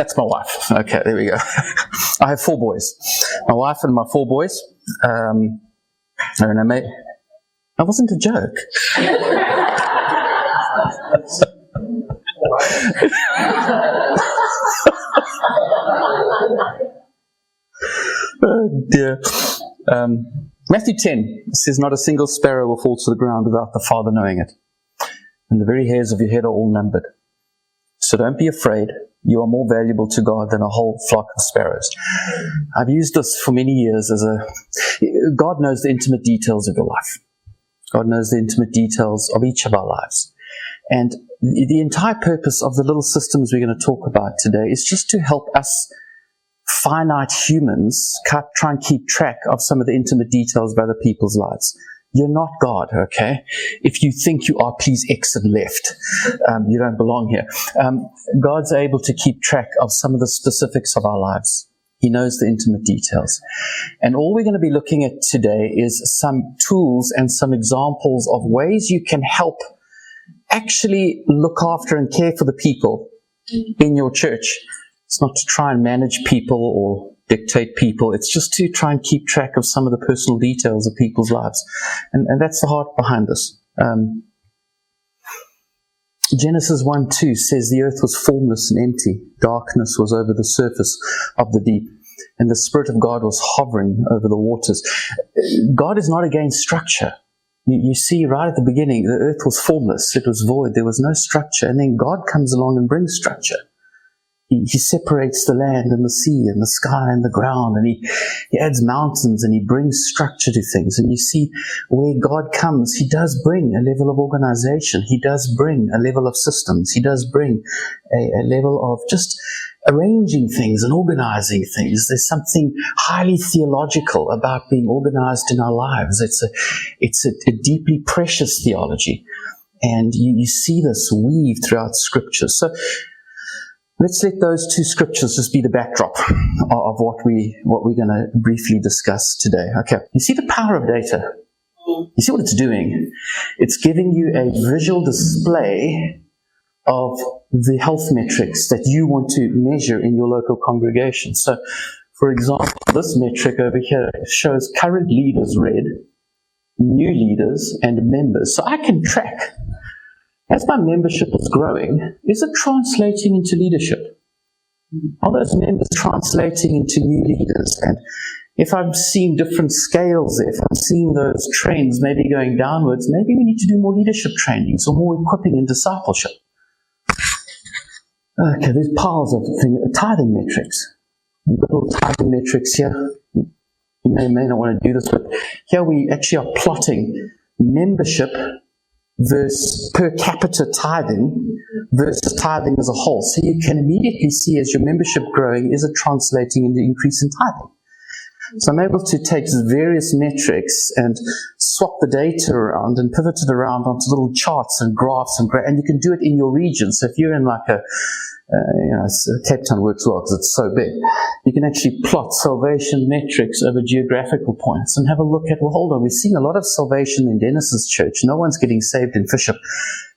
that's my wife. Okay, there we go. I have 4 boys. My wife and my 4 boys. And I made. That wasn't a joke. Oh dear. Matthew 10 says, "Not a single sparrow will fall to the ground without the Father knowing it. And the very hairs of your head are all numbered. So don't be afraid. You are more valuable to God than a whole flock of sparrows." I've used this for many years God knows the intimate details of your life. God knows the intimate details of each of our lives. And the entire purpose of the little systems we're going to talk about today is just to help us finite humans try and keep track of some of the intimate details of other people's lives. You're not God, okay? If you think you are, please exit left. You don't belong here. God's able to keep track of some of the specifics of our lives. He knows the intimate details. And all we're going to be looking at today is some tools and some examples of ways you can help actually look after and care for the people in your church. It's not to try and manage people or dictate people. It's just to try and keep track of some of the personal details of people's lives. And that's the heart behind this. Genesis 1:2 says the earth was formless and empty. Darkness was over the surface of the deep, and the Spirit of God was hovering over the waters. God is not against structure. You see right at the beginning, the earth was formless. It was void. There was no structure. And then God comes along and brings structure. He separates the land and the sea and the sky and the ground, and he adds mountains and he brings structure to things. And you see where God comes, he does bring a level of organization. He does bring a level of systems. He does bring a level of just arranging things and organizing things. There's something highly theological about being organized in our lives. It's a deeply precious theology. And you see this weave throughout Scripture. So let's let those 2 scriptures just be the backdrop of what we're going to briefly discuss today. Okay, you see the power of data. You see what it's doing? It's giving you a visual display of the health metrics that you want to measure in your local congregation. So, for example, this metric over here shows current leaders red, new leaders, and members. So I can track, as my membership is growing, is it translating into leadership? Are those members translating into new leaders? And if I'm seeing different scales, if I'm seeing those trends maybe going downwards, maybe we need to do more leadership trainings or more equipping and discipleship. Okay, there's piles of tithing metrics. Little tithing metrics here. You may not want to do this, but here we actually are plotting membership versus per capita tithing versus tithing as a whole. So you can immediately see as your membership growing, is it translating into increase in tithing? So I'm able to take various metrics and swap the data around and pivot it around onto little charts and graphs, and you can do it in your region. So if you're in like Cape Town works well because it's so big. You can actually plot salvation metrics over geographical points and have a look at, well, hold on, we're seeing a lot of salvation in Dennis's church. No one's getting saved in Bishop.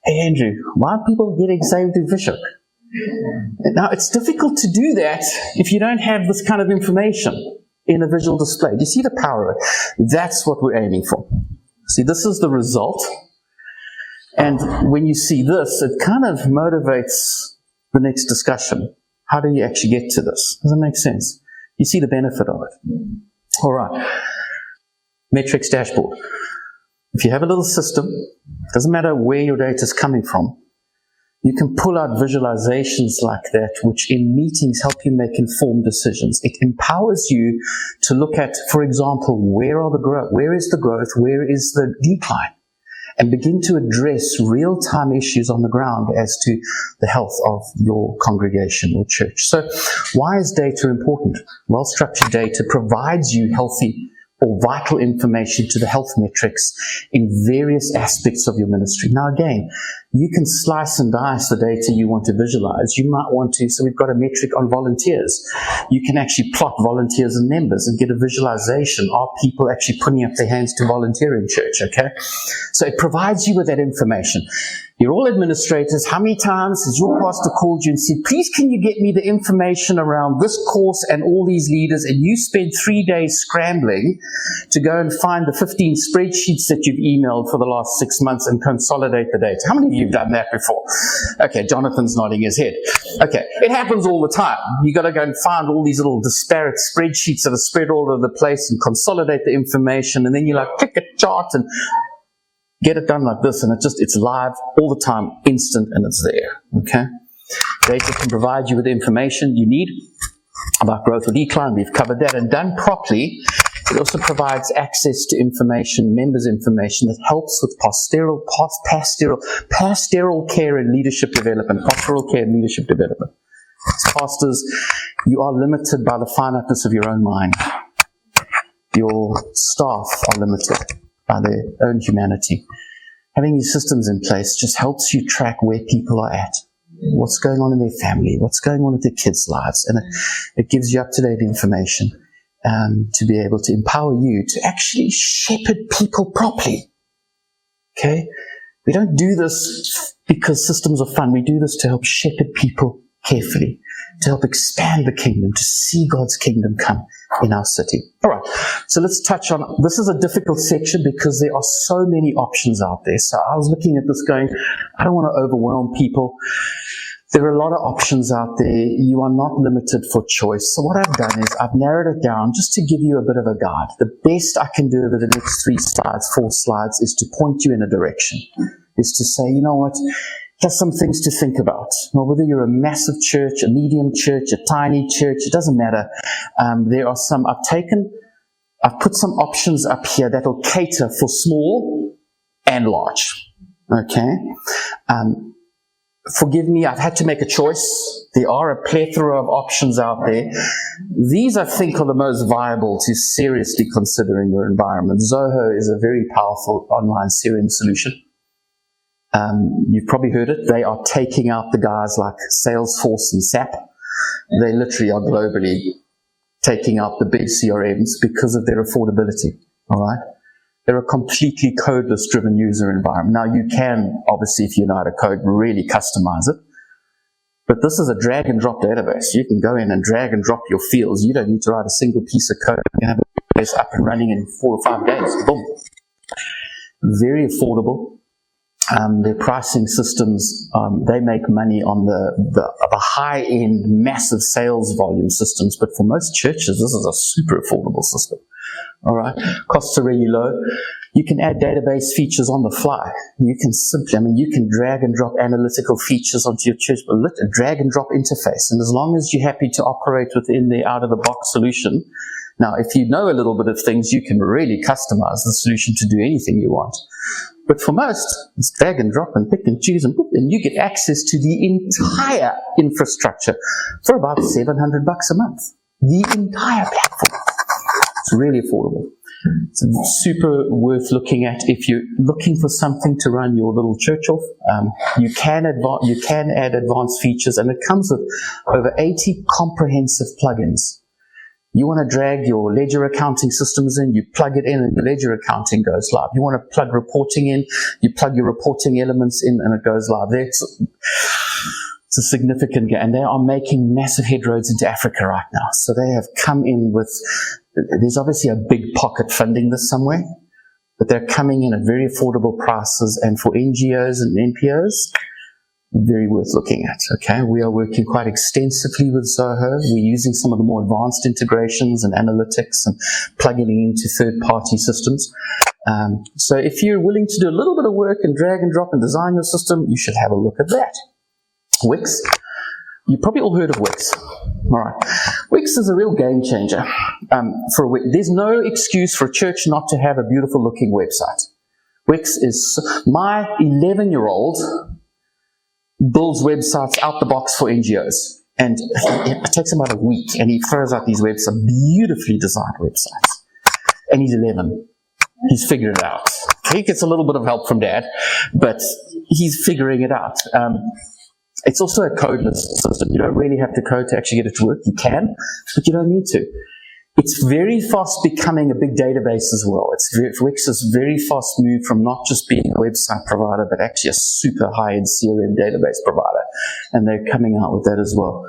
Hey, Andrew, why are people getting saved in Bishop? Now, it's difficult to do that if you don't have this kind of information in a visual display. Do you see the power of it? That's what we're aiming for. See, this is the result. And when you see this, it kind of motivates the next discussion. How do you actually get to this? Does that make sense? You see the benefit of it. All right. Metrics dashboard. If you have a little system, doesn't matter where your data is coming from, you can pull out visualizations like that, which in meetings help you make informed decisions. It empowers you to look at, for example, where is the growth, where is the decline? And begin to address real-time issues on the ground as to the health of your congregation or church. So why is data important? Well-structured data provides you healthy or vital information to the health metrics in various aspects of your ministry. Now again, You can slice and dice the data you want to visualize. You might want to, so we've got a metric on volunteers. You can actually plot volunteers and members and get a visualization. Are people actually putting up their hands to volunteer in church, okay? So it provides you with that information. You're all administrators. How many times has your pastor called you and said, please can you get me the information around this course and all these leaders, and you spend 3 days scrambling to go and find the 15 spreadsheets that you've emailed for the last 6 months and consolidate the data. How many of you have done that before? Okay, Jonathan's nodding his head. Okay, it happens all the time. You've got to go and find all these little disparate spreadsheets that are spread all over the place and consolidate the information, and then you click a chart and get it done like this, and it's live all the time, instant, and it's there, okay? Data can provide you with the information you need about growth or decline. We've covered that, and done properly, it also provides access to information, members' information that helps with pastoral care and leadership development, pastoral care and leadership development. As pastors, you are limited by the finiteness of your own mind. Your staff are limited by their own humanity. Having these systems in place just helps you track where people are at, what's going on in their family, what's going on with their kids' lives, and it gives you up-to-date information to be able to empower you to actually shepherd people properly. Okay? We don't do this because systems are fun. We do this to help shepherd people carefully, to help expand the kingdom, to see God's kingdom come in our city. All right, so let's touch on, this is a difficult section because there are so many options out there. So I was looking at this going, I don't want to overwhelm people. There are a lot of options out there. You are not limited for choice. So what I've done is I've narrowed it down just to give you a bit of a guide. The best I can do over the next 4 slides, is to point you in a direction, is to say, you know what, here's some things to think about. Well, whether you're a massive church, a medium church, a tiny church, it doesn't matter. There are some, I've put some options up here that will cater for small and large. Okay? Forgive me, I've had to make a choice. There are a plethora of options out there. These, I think, are the most viable to seriously consider in your environment. Zoho is a very powerful online CRM solution. You've probably heard it. They are taking out the guys like Salesforce and SAP. They literally are globally taking out the big CRMs because of their affordability. All right? They're a completely codeless driven user environment. Now you can, obviously, if you know how to code, really customize it. But this is a drag and drop database. You can go in and drag and drop your fields. You don't need to write a single piece of code. You can have a database up and running in 4 or 5 days. Boom. Very affordable. Their pricing systems, they make money on the high-end, massive sales volume systems. But for most churches, this is a super affordable system. All right, costs are really low. You can add database features on the fly. You can you can drag and drop analytical features onto your church, a drag and drop interface. And as long as you're happy to operate within the out-of-the-box solution, now if you know a little bit of things, you can really customize the solution to do anything you want. But for most, it's drag and drop and pick and choose and you get access to the entire infrastructure for about $700 a month. The entire platform. It's really affordable. It's super worth looking at if you're looking for something to run your little church off. You can add advanced features, and it comes with over 80 comprehensive plugins. You want to drag your ledger accounting systems in, you plug it in and the ledger accounting goes live. You want to plug reporting in, you plug your reporting elements in and it goes live. It's a significant game, and they are making massive headroads into Africa right now. So they have come in with, there's obviously a big pocket funding this somewhere, but they're coming in at very affordable prices, and for NGOs and NPOs, very worth looking at. Okay, we are working quite extensively with Zoho. We're using some of the more advanced integrations and analytics and plugging into third-party systems. So if you're willing to do a little bit of work and drag and drop and design your system, you should have a look at that. Wix. You probably all heard of Wix. All right. Wix is a real game changer. There's no excuse for a church not to have a beautiful looking website. Wix is, my 11-year-old builds websites out the box for NGOs. And it takes him about a week, and he throws out these websites, beautifully designed websites. And he's 11. He's figured it out. He gets a little bit of help from dad, but he's figuring it out. It's also a codeless system. You don't really have to code to actually get it to work. You can, but you don't need to. It's very fast becoming a big database as well. Wix is very fast moved from not just being a website provider, but actually a super high-end CRM database provider. And they're coming out with that as well.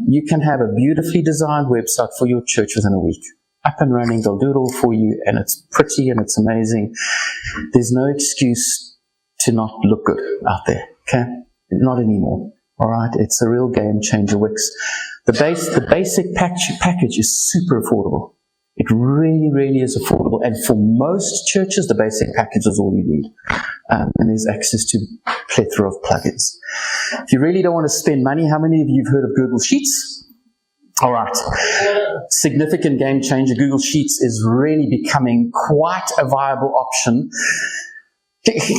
You can have a beautifully designed website for your church within a week. Up and running, they'll do it all for you, and it's pretty and it's amazing. There's no excuse to not look good out there, okay? Not anymore, all right? It's a real game changer, Wix. The basic package is super affordable. It really, really is affordable. And for most churches, the basic package is all you need. And there's access to a plethora of plugins. If you really don't want to spend money, how many of you have heard of Google Sheets? All right. Significant game changer. Google Sheets is really becoming quite a viable option.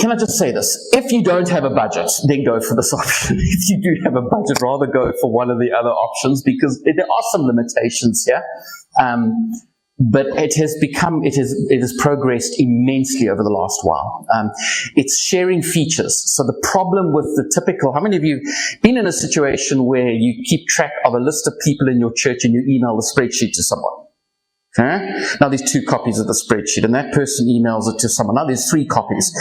Can I just say this? If you don't have a budget, then go for this option. If you do have a budget, rather go for one of the other options, because there are some limitations here. But it has progressed immensely over the last while. It's sharing features. So the problem with the typical, how many of you have been in a situation where you keep track of a list of people in your church and you email the spreadsheet to someone? Okay? Now there's 2 copies of the spreadsheet, and that person emails it to someone. Now there's 3 copies.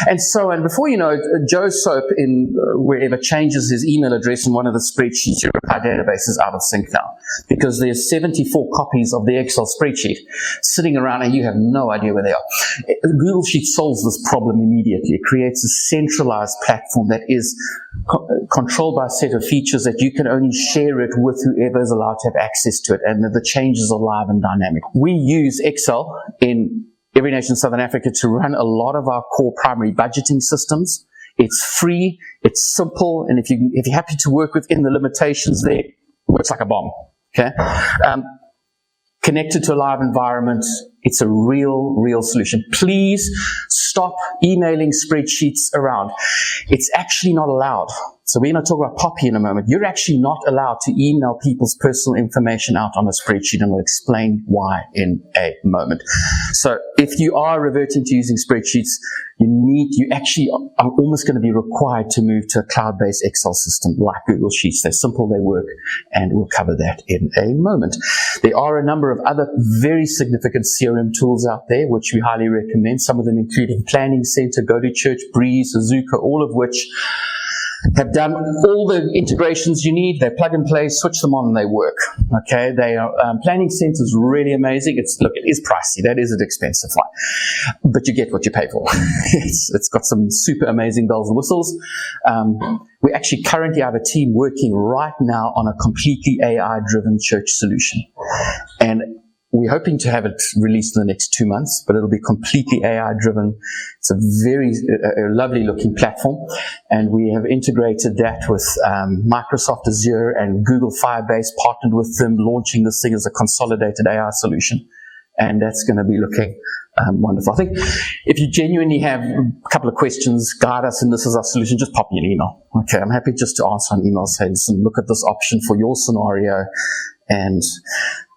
And before you know it, Joe Soap in wherever changes his email address in one of the spreadsheets, your database is out of sync now, because there's 74 copies of the Excel spreadsheet sitting around and you have no idea where they are. Google Sheets solves this problem immediately. It creates a centralized platform that is controlled by a set of features that you can only share it with whoever is allowed to have access to it, and the changes are live and dynamic. We use Excel in Every Nation Southern Africa to run a lot of our core primary budgeting systems. It's free, it's simple, and if you're happy to work within the limitations there, it works like a bomb. Okay? Connected to a live environment, it's a real solution. Please stop emailing spreadsheets around. It's actually not allowed. So we're going to talk about Poppy in a moment. You're actually not allowed to email people's personal information out on a spreadsheet, and I'll explain why in a moment. So if you are reverting to using spreadsheets, you actually are almost going to be required to move to a cloud-based Excel system like Google Sheets. They're simple, they work, and we'll cover that in a moment. There are a number of other very significant CRM tools out there, which we highly recommend, some of them including Planning Center, GoToChurch, Breeze, Azuka, all of which have done all the integrations you need. They plug and play, switch them on, and they work. Okay, they are Planning Center is really amazing. It is pricey. That is an expensive one, but you get what you pay for. It's got some super amazing bells and whistles. We actually currently have a team working right now on a completely AI-driven church solution, and we're hoping to have it released in the next 2 months, but it'll be completely AI-driven. It's a very lovely-looking platform, and we have integrated that with Microsoft Azure and Google Firebase, partnered with them, launching this thing as a consolidated AI solution, and that's going to be looking wonderful. I think if you genuinely have a couple of questions, guide us, and this is our solution, just pop me an email. Okay, I'm happy just to answer an email, say, listen, look at this option for your scenario, and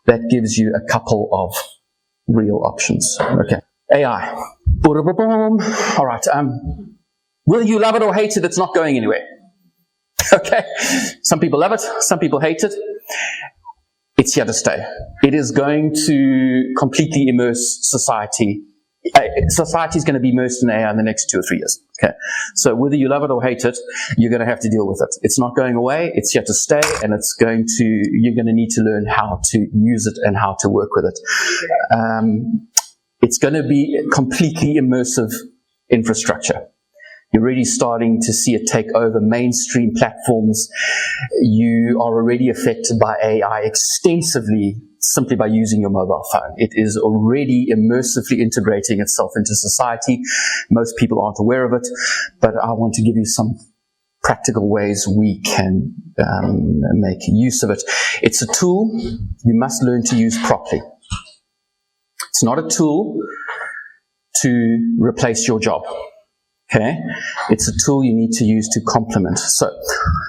that gives you a couple of real options. Okay. AI. All right. Will you love it or hate it? It's not going anywhere. Okay. Some people love it. Some people hate it. It's here to stay. It is going to completely immerse society. Society is going to be immersed in AI in the next 2 or 3 years. Okay. So whether you love it or hate it, you're going to have to deal with it. It's not going away. It's here to stay, and you're going to need to learn how to use it and how to work with it. It's going to be completely immersive infrastructure. You're already starting to see it take over mainstream platforms. You are already affected by AI extensively simply by using your mobile phone. It is already immersively integrating itself into society. Most people aren't aware of it, but I want to give you some practical ways we can make use of it. It's a tool you must learn to use properly. It's not a tool to replace your job. Okay, it's a tool you need to use to complement. So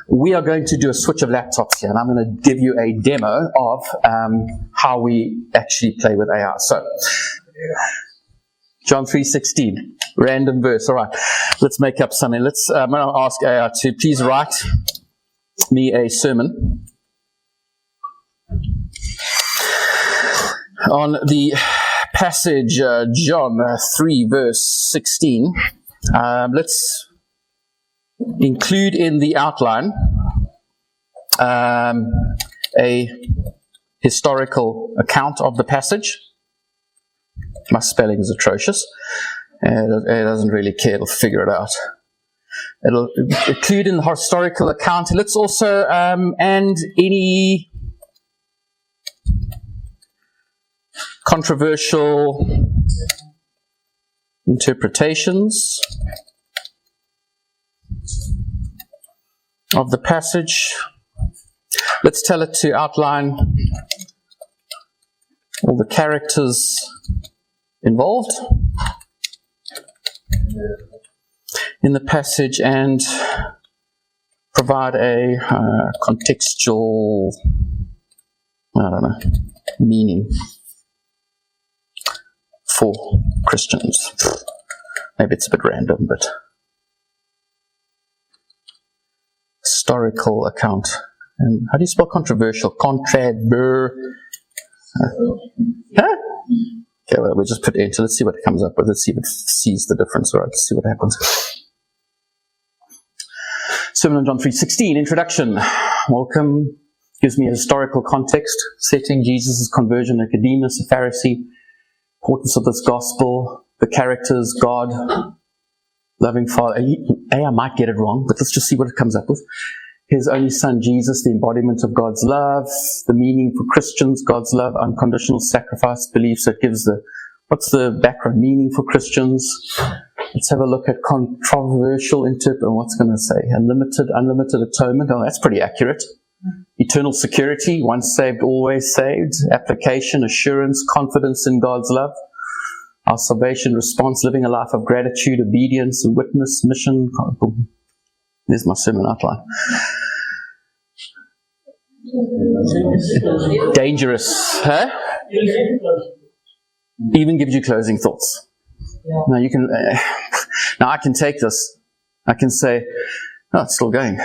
we are going to do a switch of laptops here, and I'm going to give you a demo of how we actually play with AI. So John 3:16. Random verse. All right. Let's make up something. I'm going to ask AI to please write me a sermon on the passage John 3 verse 16. Let's include in the outline a historical account of the passage. My spelling is atrocious. It doesn't really care. It'll figure it out. It'll include in the historical account. Let's also, and any controversial interpretations of the passage. Let's tell it to outline all the characters involved in the passage and provide a contextual, meaning for Christians. Maybe it's a bit random, but historical account. And how do you spell controversial? Huh? Okay, well, we'll just put enter. Let's see what it comes up with. Let's see if it sees the difference. All right, let's see what happens. Sermon on John 3:16, introduction. Welcome. Gives me a historical context, setting Jesus' conversion, Nicodemus, a Pharisee, importance of this gospel, the characters, God, loving Father. I might get it wrong, but let's just see what it comes up with. His only Son, Jesus, the embodiment of God's love, the meaning for Christians, God's love, unconditional sacrifice, beliefs that gives what's the background meaning for Christians? Let's have a look at controversial interpret, and what's going to say? Unlimited atonement. Oh, that's pretty accurate. Eternal security, once saved, always saved. Application, assurance, confidence in God's love. Our salvation response, living a life of gratitude, obedience, witness, mission. There's my sermon outline. Dangerous, huh? Even gives you closing thoughts. Now you can. Now I can take this. I can say, "Oh, it's still going."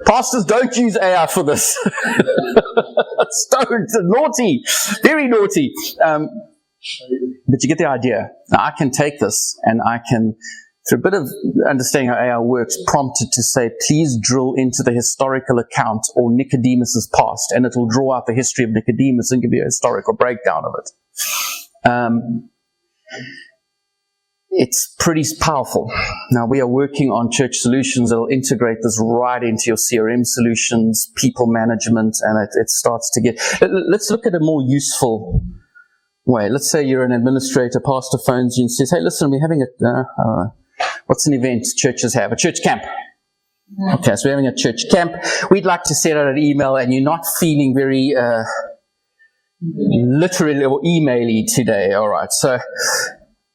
Pastors, don't use AI for this. Don't. Naughty, very naughty. But you get the idea. Now I can take this and I can, through a bit of understanding how AI works, prompt it to say, please drill into the historical account or Nicodemus's past, and it will draw out the history of Nicodemus and give you a historical breakdown of it. It's pretty powerful. Now we are working on church solutions that will integrate this right into your CRM solutions, people management, and it starts to get. Let's look at a more useful way. Let's say you're an administrator, pastor phones you and says, hey, listen, we're having what's an event churches have? A church camp. Okay, so we're having a church camp. We'd like to send out an email, and you're not feeling very literally or emaily today. All right, so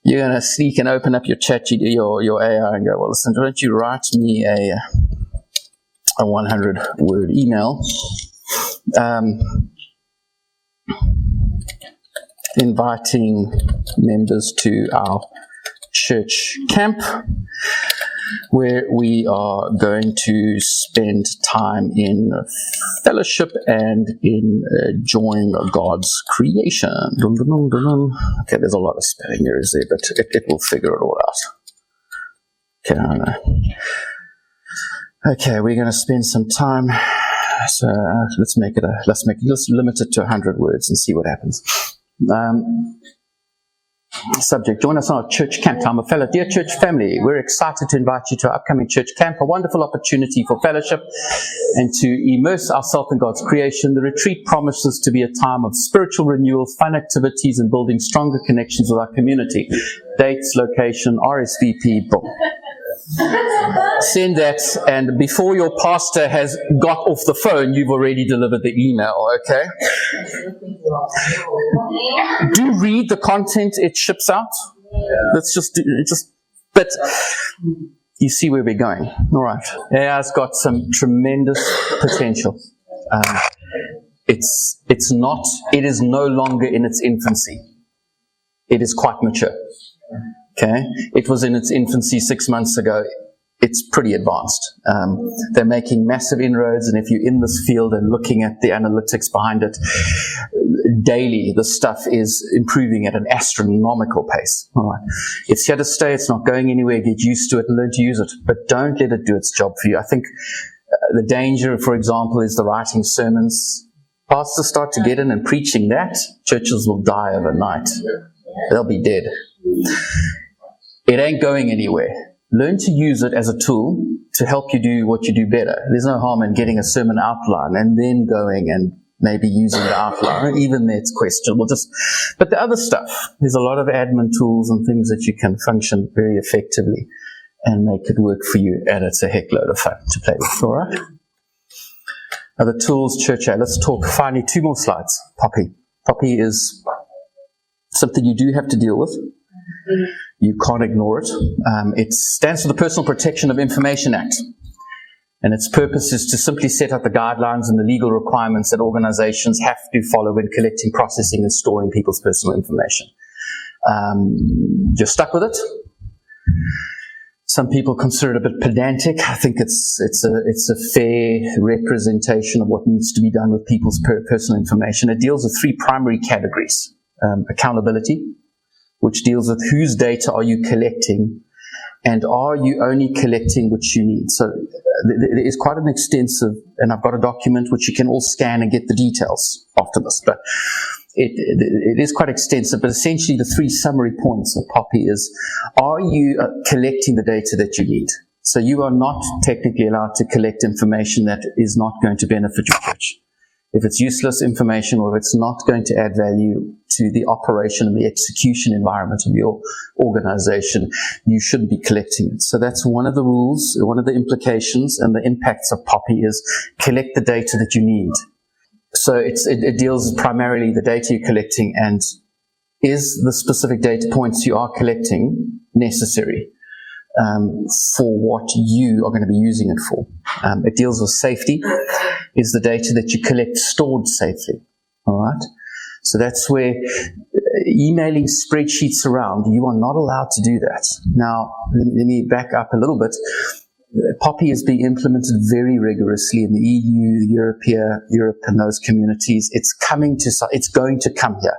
you're going to sneak and open up your chat, your AI, and go, well, listen, why don't you write me a 100-word email inviting members to our church camp, where we are going to spend time in fellowship and in enjoying God's creation. Dun, dun, dun, dun, dun. Okay, there's a lot of spelling errors there, but it will figure it all out. Okay, we're going to spend some time. So let's limit it to 100 words and see what happens. Subject, join us on our church camp time. A fellow, dear church family, we're excited to invite you to our upcoming church camp, a wonderful opportunity for fellowship and to immerse ourselves in God's creation. The retreat promises to be a time of spiritual renewal, fun activities, and building stronger connections with our community. Dates, location, RSVP, book. Send that, and before your pastor has got off the phone, you've already delivered the email, okay? Do read the content it ships out. Let's but you see where we're going. All right. AI's got some tremendous potential. It is no longer in its infancy. It is quite mature. Okay? It was in its infancy 6 months ago. It's pretty advanced. They're making massive inroads, and if you're in this field and looking at the analytics behind it, daily the stuff is improving at an astronomical pace. All right. It's here to stay. It's not going anywhere. Get used to it and learn to use it, but don't let it do its job for you. I think the danger, for example, is the writing sermons. Pastors start to get in and preaching that, churches will die overnight. They'll be dead. It ain't going anywhere. Learn to use it as a tool to help you do what you do better. There's no harm in getting a sermon outline and then going and maybe using the outline. Even there it's questionable. But the other stuff, there's a lot of admin tools and things that you can function very effectively and make it work for you, and it's a heck load of fun to play with. All right? Other tools, church. Let's talk finally 2 more slides. Poppy. Poppy is something you do have to deal with. You can't ignore it. It stands for the Personal Protection of Information Act. And its purpose is to simply set out the guidelines and the legal requirements that organizations have to follow when collecting, processing, and storing people's personal information. You're stuck with it. Some people consider it a bit pedantic. I think it's a fair representation of what needs to be done with people's personal information. It deals with 3 primary categories. Accountability, which deals with whose data are you collecting, and are you only collecting what you need. So there is quite an extensive, and I've got a document which you can all scan and get the details after this, but it is quite extensive. But essentially the 3 summary points of Poppy is, are you collecting the data that you need? So you are not technically allowed to collect information that is not going to benefit your church. If it's useless information, or if it's not going to add value to the operation and the execution environment of your organization, you shouldn't be collecting it. So that's one of the rules, one of the implications and the impacts of Poppy is collect the data that you need. So it deals primarily the data you're collecting, and is the specific data points you are collecting necessary for what you are going to be using it for. It deals with safety. Is the data that you collect stored safely? All right. So that's where emailing spreadsheets around, you are not allowed to do that. Now, let me back up a little bit. Poppy is being implemented very rigorously in the EU, Europe, and those communities. It's going to come here.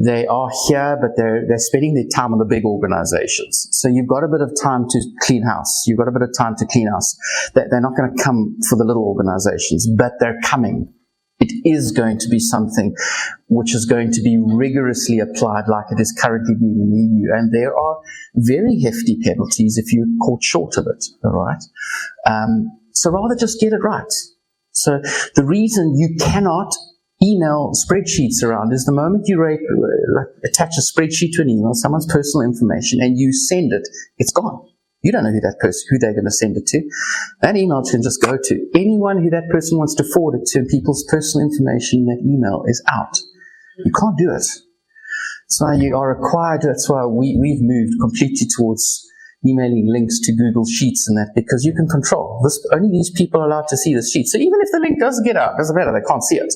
They are here, but they're spending their time on the big organizations. So you've got a bit of time to clean house. You've got a bit of time to clean house. They're not going to come for the little organizations, but they're coming. It is going to be something which is going to be rigorously applied like it is currently being in the EU. And there are very hefty penalties if you're caught short of it. All right. So rather just get it right. So the reason you cannot email spreadsheets around is the moment you attach a spreadsheet to an email, someone's personal information, and you send it, it's gone. You don't know who they're going to send it to. That email can just go to anyone who that person wants to forward it to, and people's personal information in that email is out. You can't do it. So you are required. That's why we've moved completely towards emailing links to Google Sheets and that, because you can control this. Only these people are allowed to see the sheet. So even if the link doesn't get out, doesn't matter. They can't see it.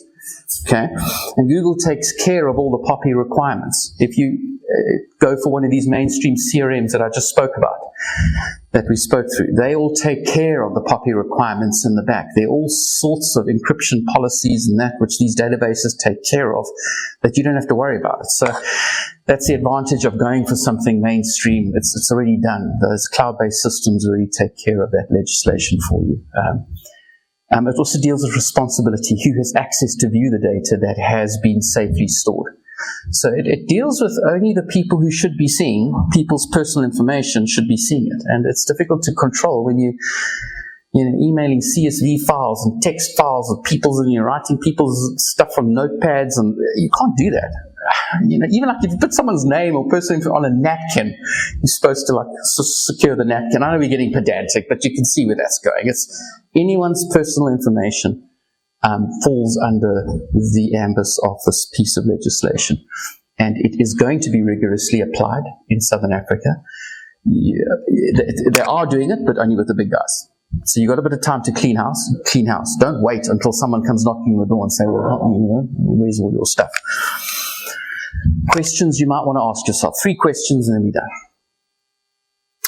Okay, and Google takes care of all the Poppy requirements. If you go for one of these mainstream CRMs that I just spoke about, that we spoke through, they all take care of the Poppy requirements in the back. There are all sorts of encryption policies and that which these databases take care of, that you don't have to worry about it. So that's the advantage of going for something mainstream. It's already done. Those cloud-based systems already take care of that legislation for you. It also deals with responsibility. Who has access to view the data that has been safely stored? So it deals with only the people who should be seeing people's personal information should be seeing it. And it's difficult to control when you're emailing CSV files and text files of people's, and you're writing people's stuff from notepads, and you can't do that. Even like if you put someone's name or personal info on a napkin, you're supposed to secure the napkin. I know we're getting pedantic, but you can see where that's going. It's anyone's personal information falls under the ambus of this piece of legislation, and it is going to be rigorously applied in Southern Africa. They are doing it, but only with the big guys. So you got a bit of time to clean house. Clean house. Don't wait until someone comes knocking on the door and say, well, where's all your stuff? Questions you might want to ask yourself. 3 questions and then we're done.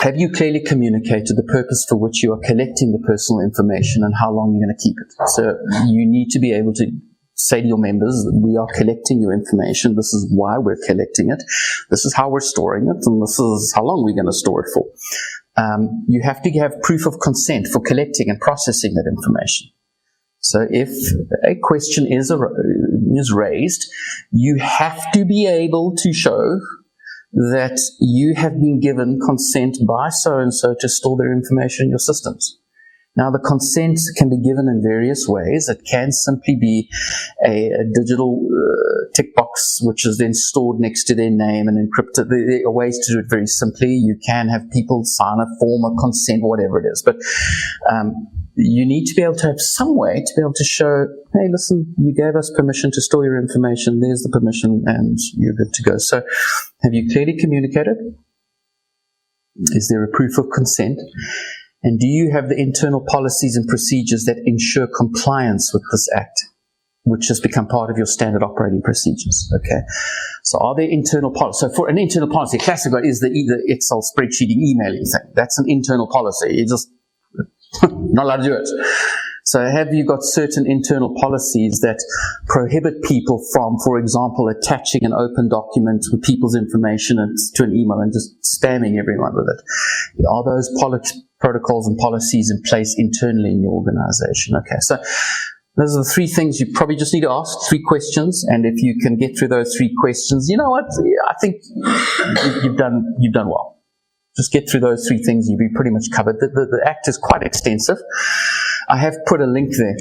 Have you clearly communicated the purpose for which you are collecting the personal information and how long you're going to keep it? So you need to be able to say to your members, we are collecting your information. This is why we're collecting it. This is how we're storing it. And this is how long we're going to store it for. You have to have proof of consent for collecting and processing that information. So if a question is raised, you have to be able to show that you have been given consent by so-and-so to store their information in your systems. Now, the consent can be given in various ways. It can simply be a digital tick box, which is then stored next to their name and encrypted. There are ways to do it very simply. You can have people sign a form of consent, whatever it is. But you need to be able to have some way to be able to show, hey, listen, you gave us permission to store your information. There's the permission, and you're good to go. So have you clearly communicated? Is there a proof of consent? And do you have the internal policies and procedures that ensure compliance with this act, which has become part of your standard operating procedures? Okay. So are there internal policies? So for an internal policy, classic one is the Excel spreadsheeting emailing thing. That's an internal policy. You just not allowed to do it. So have you got certain internal policies that prohibit people from, for example, attaching an open document with people's information to an email and just spamming everyone with it? Are those protocols and policies in place internally in your organization? Okay, so those are the 3 things you probably just need to ask, 3 questions, and if you can get through those 3 questions, you know what? I think you've done well. Just get through those 3 things, you'll be pretty much covered. The act is quite extensive. I have put a link there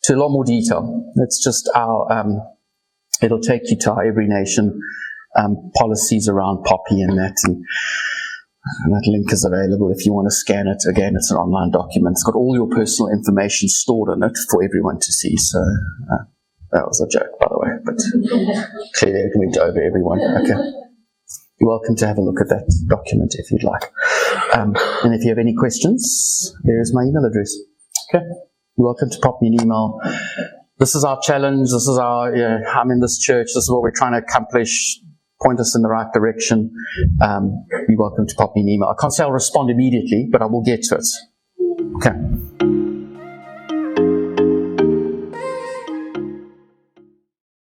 to a lot more detail. It's just it'll take you to our Every Nation policies around POPI and that, and that link is available if you want to scan it. Again, it's an online document. It's got all your personal information stored in it for everyone to see. So that was a joke, by the way, but clearly it went over everyone. Okay. You're welcome to have a look at that document if you'd like. And if you have any questions, there's my email address. Okay. You're welcome to pop me an email. This is our challenge. This is I'm in this church. This is what we're trying to accomplish. Point us in the right direction. You're welcome to pop me an email. I can't say I'll respond immediately, but I will get to it. Okay.